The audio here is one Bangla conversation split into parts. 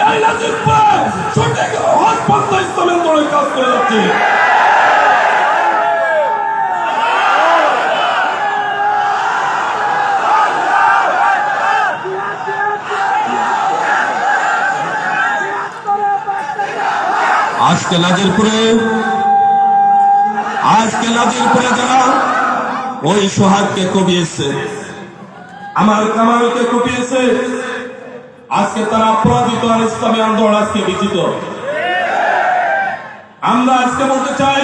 এই নাজিরপুরে সঠিক হক পন্থা ইসলামী আন্দোলনের কাজ করে যাচ্ছে। আজকে নাজিরপুরে যারা ওই সোহাগকে কবিয়েছে, আমার কামালকে কবিয়েছে, আজকে তারা অপরাজিত আর ইসলামী আন্দোলন আজকে বিজিত। আমরা আজকে বলতে চাই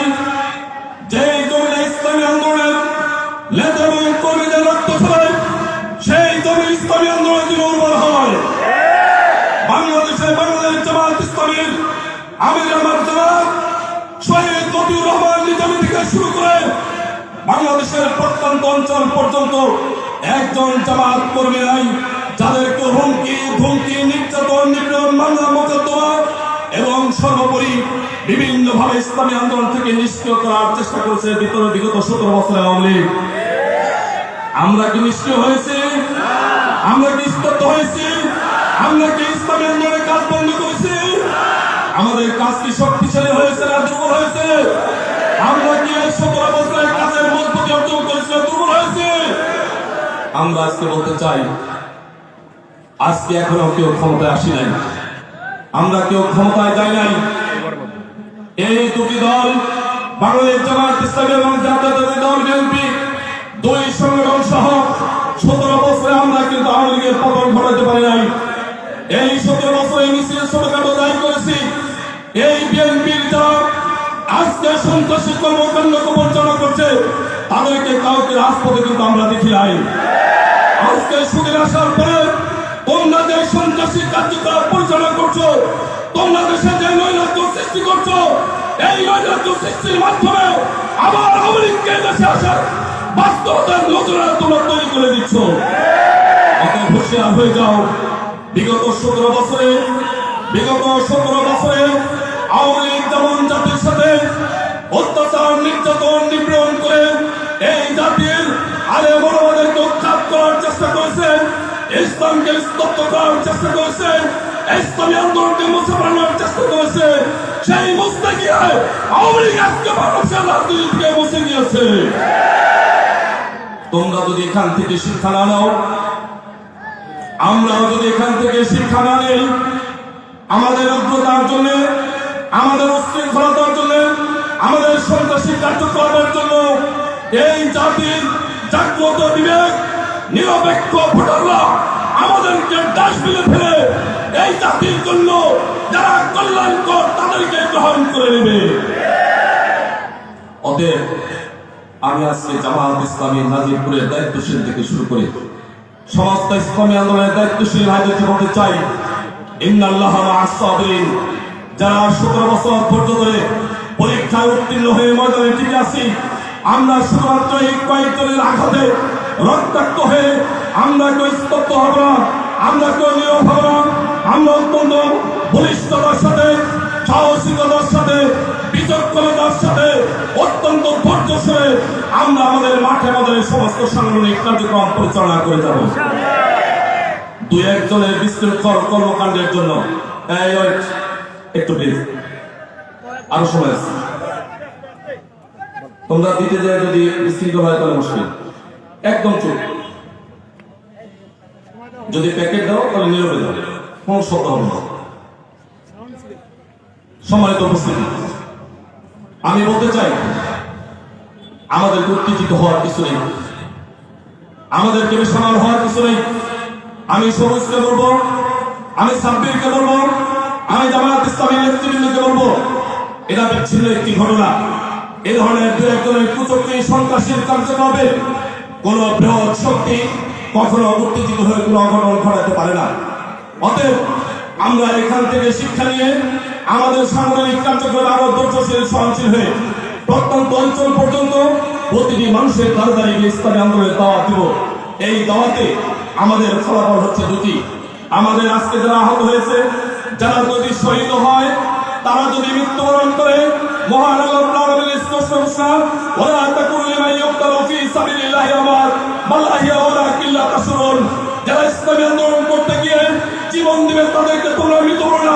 যে জমিনে ইসলামী আন্দোলনের নেতা এবং কর্মীদের রক্ত ছড়ায়, সেই জমি ইসলামী আন্দোলন যদি উর্বর হয়, বাংলাদেশ জামাত ইসলামীর আমির আমার জামাত শহীদ মতিউর রহমান নিজামী থেকে শুরু করে বাংলাদেশের প্রত্যন্ত অঞ্চল পর্যন্ত একজন জামাত কর্মী নাই যাদেরকে হুমকি ধমকি নির্যাতন নিপীড়ন মামলা মোকদ্দমা এবং সর্বোপরি বিভিন্ন ভাবে ইসলামী আন্দোলন থেকে নিষ্ক্রিয় করার চেষ্টা করেছে বিগত 17 বছরের আওয়ামী লীগ। আমরা কি নিষ্ক্রিয় হয়েছি? আমরা কি স্তব্ধ হয়েছি? আমরা কি ইসলামী আন্দোলনের কাজ বন্ধ করেছি? আমাদের কাজ কি শক্তিশালী হয়েছে না দুর্বল হয়েছে? আমরা কি এই 17 বছরের কাজের মজবুতি অর্জন করেছি না দুর্বল হয়েছে? আমরা আজকে বলতে চাই, আজকে এখনো কেউ ক্ষমতায় আসি নাই, আমরা কেউ ক্ষমতায় যাই নাই। এই দুটি দল বাংলাদেশ জামাত ইসলামী এবং জাতীয়তাবাদী দল বিএনপি দুই সংগঠন সহ 17 বছরে আমরা কিন্তু আওয়ামী লীগের পতন ঘটাতে পারি নাই। এই 17 বছরে মিছিল ছোটখাটো দায়ী করেছি। এই বিএনপির যারা আজকে সন্ত্রাসী কর্মকাণ্ড পরিচালনা করছে তাদেরকে কাউকে রাজপথে কিন্তু আমরা দেখি নাই। আজকে সুদিন আসার পরে তোমরা যে সন্ত্রাসী কার্যকলাপ পরিচালনা করছো, তোমরা দেশে যে নৈরাজ্য সৃষ্টি করছো, এই নৈরাজ্য সৃষ্টির মাধ্যমে আবার আওয়ামী লীগকে দেশে আসার বাস্তবতার নজরা তোমরা তৈরি করে দিচ্ছ। অতএব হুঁশিয়ার হয়ে যাও। বিগত 17 বছরে আওয়ামী লীগ যেমন জাতির সাথে অত্যাচার নির্যাতন নিপীড়ন করে এই জাতির আলে মনোবাদেরকে উৎখাত করার চেষ্টা করেছে, ইসলামকে স্তব্ধ করার চেষ্টা করেছে, ইসলামী আন্দোলনকে মুছে ফেলানোর চেষ্টা করেছে। সেই মুছতে গিয়ে আওয়ামী লীগ আজকে মানুষের রাজনীতি থেকে মুছে গিয়েছে। তোমরা যদি এখান থেকে শিক্ষা না নাও, আমরাও যদি এখান থেকে শিক্ষা না নেই, আমাদের উগ্রতার জন্য, আমাদের উশৃঙ্খলতার জন্য, আমাদের সন্ত্রাসী কার্যকলাপের জন্য এই জাতির জাগ্রত বিবেক নিরপেক্ষ ভোটাররা আমাদেরকে ডাস্টবিনে ফেলে এই জাতির জন্য যারা কল্যাণকর তাদেরকে গ্রহণ করে নেবে। অতএব আমি আজকে জামাত ইসলামী নাজিরপুরের দায়িত্বশীল থেকে শুরু করে সমস্ত ইসলামী আন্দোলনের দায়িত্বশীল ভাইদেরকে বলতে চাই, ইন্নাল্লাহ মা'আস সাবিরিন। যারা 17 বছর ধৈর্য ধরে পরীক্ষায় উত্তীর্ণ হয়ে ময়দানে টিকে আছি, আমরা শুধুমাত্র এই কয়েকজনের আঘাতে রক্তাক্ত হয়ে আমরা কেউ স্তব্ধ হব না, আমরা কেউ নীরব হব না। আমরা অত্যন্ত বলিষ্ঠতার সাথে, সাহসিকতার সাথে, বিচক্ষণতার সাথে, অত্যন্ত ধৈর্য সহে আমরা আমাদের মাঠে আমাদের সমস্ত সাংগঠনিক কার্যক্রম পরিচালনা করে যাব। দুই একজনের বিশৃঙ্খল কর্মকাণ্ডের জন্য একটু প্লিজ, আরো সময় আছে। তোমরা দিতে যায় যদি বিশৃঙ্খল হয় তাহলে মুশকিল, একদম চুপ। যদি প্যাকেট দাও তাহলে নীরবে দাও, কোন শব্দ হবে না। সম্মানিত উপস্থিতি, আমি বলতে চাই আমাদেরকে উত্তেজিত হওয়ার কিছু নেই, আমাদেরকে বেসামাল হওয়ার কিছু নেই। আমি সবুজকে বলবো, আমি সাব্বিরকে বলবো, আমি জামাত ইসলামী নেতৃবৃন্দকে বলবো, এটা বিচ্ছিন্ন একটি ঘটনা। এ ধরনের দু একজনের কুচক্রী সন্ত্রাসীর কার্যকলাপে কোন বৃহৎ শক্তি কখনো উত্তেজিত হয়ে কোন অঘটন ঘটাতে পারে না। অতএব আমরা এখান থেকে শিক্ষা নিয়ে আমাদের সাংগঠনিক কার্যক্রম আরো ধৈর্যশীল সহনশীল হয়ে প্রত্যন্ত অঞ্চল পর্যন্ত প্রতিটি মানুষের দ্বারে দাঁড়িয়ে ইসলামী আন্দোলনের দাওয়াত দিব। এই দাওয়াতে আমাদের ফলাফল হচ্ছে দুটি। আমাদের আজকে যারা আহত হয়েছে, যারা যদি শহীদ হয়, তারা যদি মৃত্যুবরণ করে, মহান আল্লাহ রাব্বুল স্পষ্ট ঘোষণা, ওয়ালা তাকুনু লিমান ইউকতালু ফি সাবিলিল্লাহি আমওয়াত বাল আহইয়া ওয়ালাকিন লা তাশউরুন। যারা ইসলামী আন্দোলন করতে গিয়ে জীবন দিবে তাদেরকে তোমরা মৃত্যুবরণ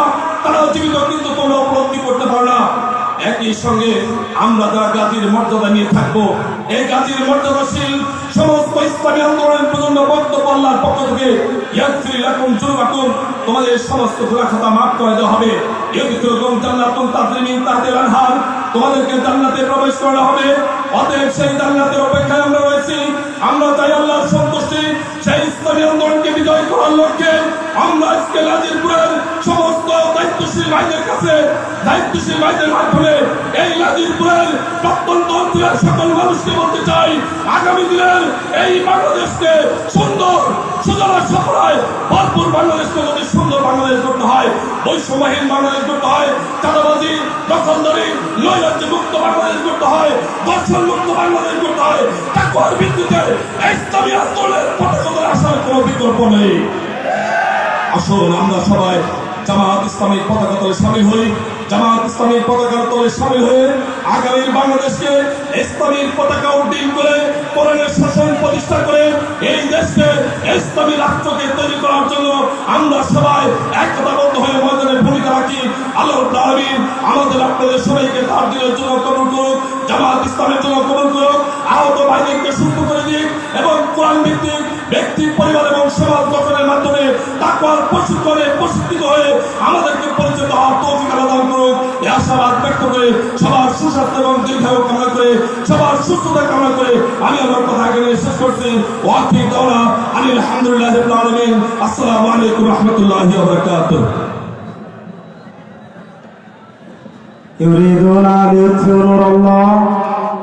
একই সঙ্গে আমরা যারা গাজীর মর্যাদা নিয়ে থাকবো, এই গাজীর মর্যাদাশীল সমস্ত ইসলামী আন্দোলনের প্রজন্ম বক্তব্য আল্লাহর পক্ষ থেকে ইয়াগফির লাকুম যুনুবাকুম, তোমাদের সমস্ত গুনাহ খাতা মাফ করে দেওয়া হবে। ইয়াগফিরুকুম জান্নাতুন তাজরি মিন তাহতিল আনহার, তোমাদেরকে জান্নাতে প্রবেশ করানো হবে। অতএব সেই জান্নাতের অপেক্ষায় আমরা রয়েছি। আমরা চাই আল্লাহর সন্তুষ্টি, সেই ইসলামী আন্দোলনকে বিজয় করার লক্ষ্যে আমরা আজকে নাজিরপুরের সমস্ত দায়িত্বশীল ভাইদের কাছে, দায়িত্বশীল ভাইদের মাধ্যমে এই নাজিরপুরের প্রত্যন্ত অঞ্চলের সকল মানুষকে বলতে চাই, আগামী দিনের এই বাংলাদেশকে সুন্দর সুজলা সফলায় ভরপুর বাংলাদেশকে যদি সুন্দর বাংলাদেশ করতে হয়, বৈষম্যহীন বাংলাদেশ করতে হয়, চাঁদাবাজি দখলদারি নৈরাজ্য মুক্ত বাংলাদেশ করতে হয়, দর্শন মুক্ত বাংলাদেশ করতে হয়, তাকওয়ার ভিত্তিতে ইসলামী আন্দোলনের পতাকা আসার কোনো বিকল্প নেই। আসুন আমরা সবাই জামাত ইসলামীর পতাকা তলে সামিল হই। জামাত ইসলামীর পতাকার তলে সামিল হয়ে আগামী বাংলাদেশকে ইসলামীর পতাকা উড্ডীন করে কোরআনের শাসন প্রতিষ্ঠা করে এই দেশকে ইসলামী রাষ্ট্রকে তৈরি করার জন্য আমরা সবাই একতাবদ্ধ হয়ে ময়দানে ভূমিকা রাখি। আল্লাহ রাব্বুল আলামিন আমাদের আপনাদের সবাইকে তার দিনের জন্য কবুল করুক, জামাত ইসলামের জন্য কবুল করুক, আহত ভাইদেরকে সুস্থ করে দিক এবং কোরআন ভিত্তিক ব্যক্তি, পরিবার এবং সমাজ গঠনের মাধ্যমে তাকওয়ার প্রশিক্ষণে প্রশিক্ষিত হয়ে আমাদেরকে পরিচিত হওয়ার তৌফিক আল্লাহ দান করুক। এই আশাবাদ ব্যক্ত করে সবার সুস্বাস্থ্য এবং দীর্ঘায়ু কামনা করে সবার সুস্থতা কামনা করে আমি আমার কথা এখানে শেষ করছি। ওয়াকিব দাওলা আলহামদুলিল্লাহি রাব্বিল আলামিন। আসসালামু আলাইকুম ওয়া রাহমাতুল্লাহি ওয়া বারাকাতুহু। يريدون أن يطفئوا نور الله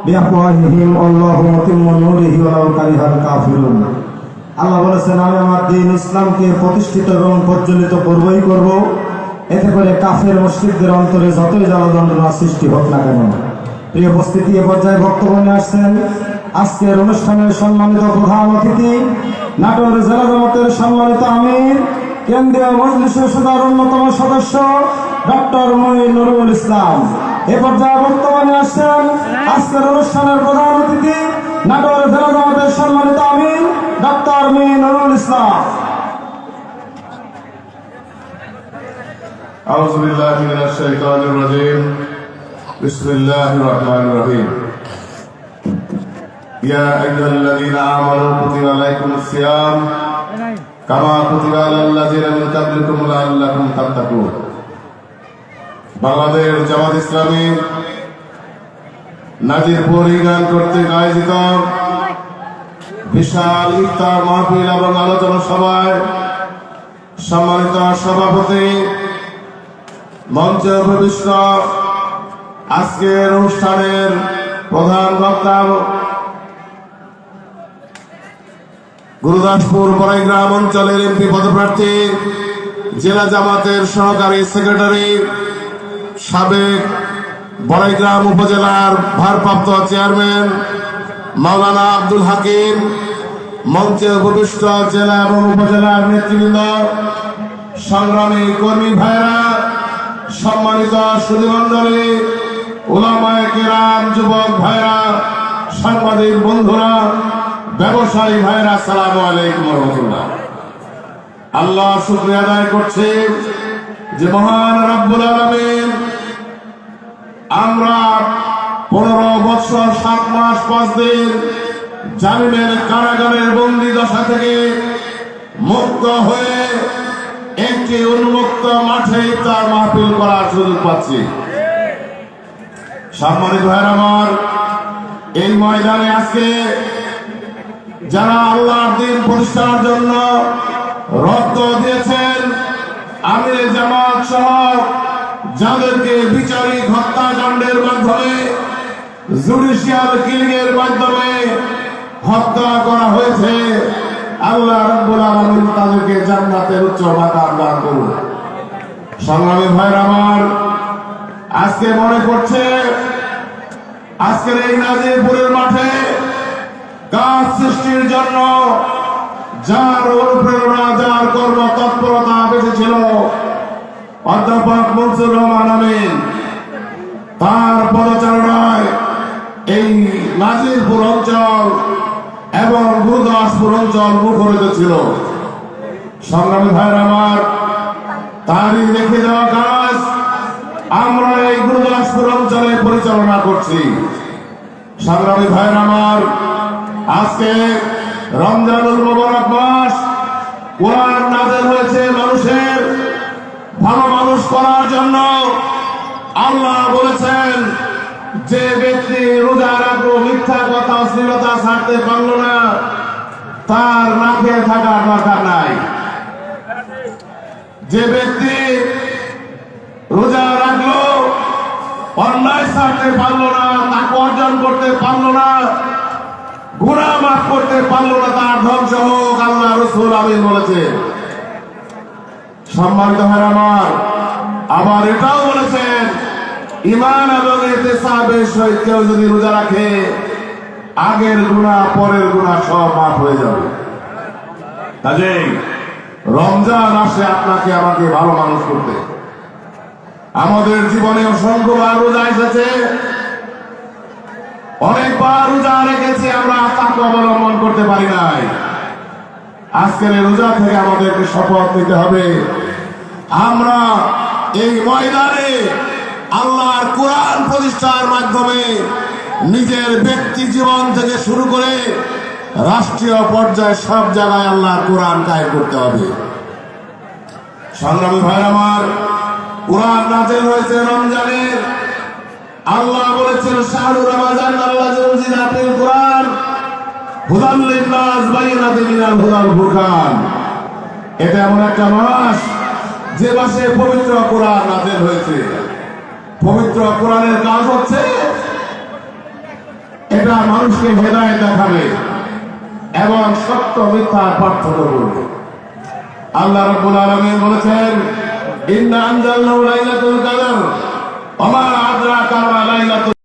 بأفواههم والله متم نوره ولو كره الكافرون। আল্লাহ বলেছেন, আমি আমার দ্বীন ইসলামকে প্রতিষ্ঠিত এবং প্রজ্বলিত করবই করব, এতে করে কাফের মুশরিকদের অন্তরে যতই জ্বালা-যন্ত্রণা সৃষ্টি হোক না কেন। প্রিয় উপস্থিতি, এ পর্যায়ে বক্তব্য নিয়ে আসছেন আজকের অনুষ্ঠানের সম্মানিত প্রধান অতিথি, নাটোর জেলা জামাতের সম্মানিত আমির, কেন্দ্রীয় মজলিসের সুদার অন্যতম সদস্য ডক্টর মঈন নুরুল ইসলাম। এ পর্যায়ে বক্তব্য নিয়ে আসছেন আজকের অনুষ্ঠানের প্রধান অতিথি, নাটোর জেলা জামাতের সম্মানিত আমির ডক্টর মঈন নুরুল ইসলাম। أعوذ بالله من الشيطان الرجيم بسم الله الرحمن الرحيم يا أيها الذين آمنوا كتب عليكم الصيام كما كتب على الذين من قبلكم لعلكم تتقون। বাংলাদেশ জামাত ইসলামী নাজিরপুর ইউনিয়ন কর্তৃক আয়োজিত বিশাল ইফতার মাহফিল এবং আলোচনা সভায় সম্মানিত সভাপতি, মঞ্চে উপবিষ্ট আজকের অনুষ্ঠানের প্রধান বক্তা, গুরুদাসপুর বড়াইগ্রাম অঞ্চলের এমপি পদপ্রার্থী, জেলা জামাতের সহকারী সেক্রেটারি, সাবেক বড়াইগ্রাম উপজেলার ভারপ্রাপ্ত চেয়ারম্যান মাওলানা আব্দুল হাকিম, মঞ্চে উপবিষ্ট জেলা এবং উপজেলার নেতৃবৃন্দ, সংগ্রামী কর্মী ভাইরা, সম্মানিত সুধীমণ্ডলী, উলামায়ে কেরাম, যুবক ভাইরা, সাংবাদিক বন্ধুরা, ব্যবসায়ী ভাইরা, আসসালামু আলাইকুম ওয়া রাহমাতুল্লাহ। আল্লাহ শুকরিয়া আদায় করছি যে মহান রব্বুল আলামিন আমরা 15 বছর 7 মাস 5 দিন জালিমের কারাগারের বন্দী দশা থেকে মুক্ত হয়ে একটি উন্মুক্ত মাঠে ইফতার মাহফিল করার সুযোগ পাচ্ছি। সম্মানিত ভাইরা আমার, এই ময়দানে আজকে যারা আল্লাহর দ্বীন প্রতিষ্ঠার জন্য রক্ত দিয়েছেন, আমিরে জামাত সহ যাদেরকে বিচারিক হত্যাকাণ্ডের মাধ্যমে, জুডিশিয়াল কিলিং এর মাধ্যমে হত্যা করা হয়েছে, আল্লাহ রাব্বুল আলামিন তাদেরকে জান্নাতের উচ্চ মাকাম দান করুন। সংগ্রামী ভাইরা আমার, আজকে মনে করছে আজকের এই নাজিরপুরের মাঠে কাজ সৃষ্টির জন্য যার অনুপ্রেরণা, যার কর্ম তৎপরতা বেশি ছিল, অধ্যাপক মনসুর রহমান আমিন, তার পদচারণায় এই নাজিরপুর অঞ্চল এবং গুরুদাসপুর অঞ্চল মুখরিত ছিল। সংগ্রামী ভাইরা আমার, তারই দেখে যাওয়া কাজ আমরা এই গুরুদাসপুর অঞ্চলে পরিচালনা করছি। সংগ্রামী ভাইয়ের আমার, আজকে রমজানুল মুবারক মাস, কোরআন নাযিল হয়েছে মানুষের ভালো মানুষ করার জন্য। আল্লাহ বলেছেন, যে ব্যক্তি রোজা রাখলো, মিথ্যা কথা অশ্লীলতা ছাড়তে পারলো না, তার না খেয়ে থাকার দরকার নাই। যে ব্যক্তি রোজা রাখলো, অন্যায় ছাড়তে পারলো না, তাকে অর্জন করতে পারলো না, গুনাহ মাফ করতে পারলো না, তার ধ্বংস হোক, আল্লাহ রাসূল আমিন বলেছে। সম্মানিত ভাইরা আমার, আবার এটাও বলেছেন, ঈমান এবং ইহতিসাবের সহিত কেউ যদি রোজা রাখে, আগের গুনাহ পরের গুনাহ সব মাফ হয়ে যাবে। কাজেই রমজান আসে আপনাকে আমাকে ভালো মানুষ করতে। আমাদের জীবনে অসংখ্যবার রোজা এসেছে, অনেকবার রোজা রেখেছি, আমরা তাকে অবলম্বন করতে পারি নাই। আজকের এই রোজা থেকে আমাদেরকে শপথ নিতে হবে, আমরা এই ময়দানে আল্লাহর কোরআন প্রতিষ্ঠার মাধ্যমে নিজের ব্যক্তি জীবন থেকে শুরু করে রাষ্ট্রীয় পর্যায়ে সব জায়গায় আল্লাহর কোরআন কায়েম করতে হবে। সংগ্রামী ভাইরা আমার, কোরআন নাযিল হয়েছে রমজানের। আল্লাহ বলেছেন, শাহরুর রমাজান আল্লাযী উনজিলা ফিল কোরআন হুদাল লিন-নাস বাইয়িনাতিন মিনাল হুদা ওয়াল ফুরকান। এটা এমন একটা মাস যে মাসে পবিত্র কোরআন নাযিল হয়েছে। পবিত্র কোরআনের কাজ হচ্ছে এটা মানুষকে হেদায়েত দেখাবে এবং সত্য মিথ্যার পার্থক্য করবে। আল্লাহ রাব্বুল আলামিন বলেছেন, ইন্না আনজালনাহু লাইলাতুল কদর ওয়া মা আদরাকা মা লাইলাতুল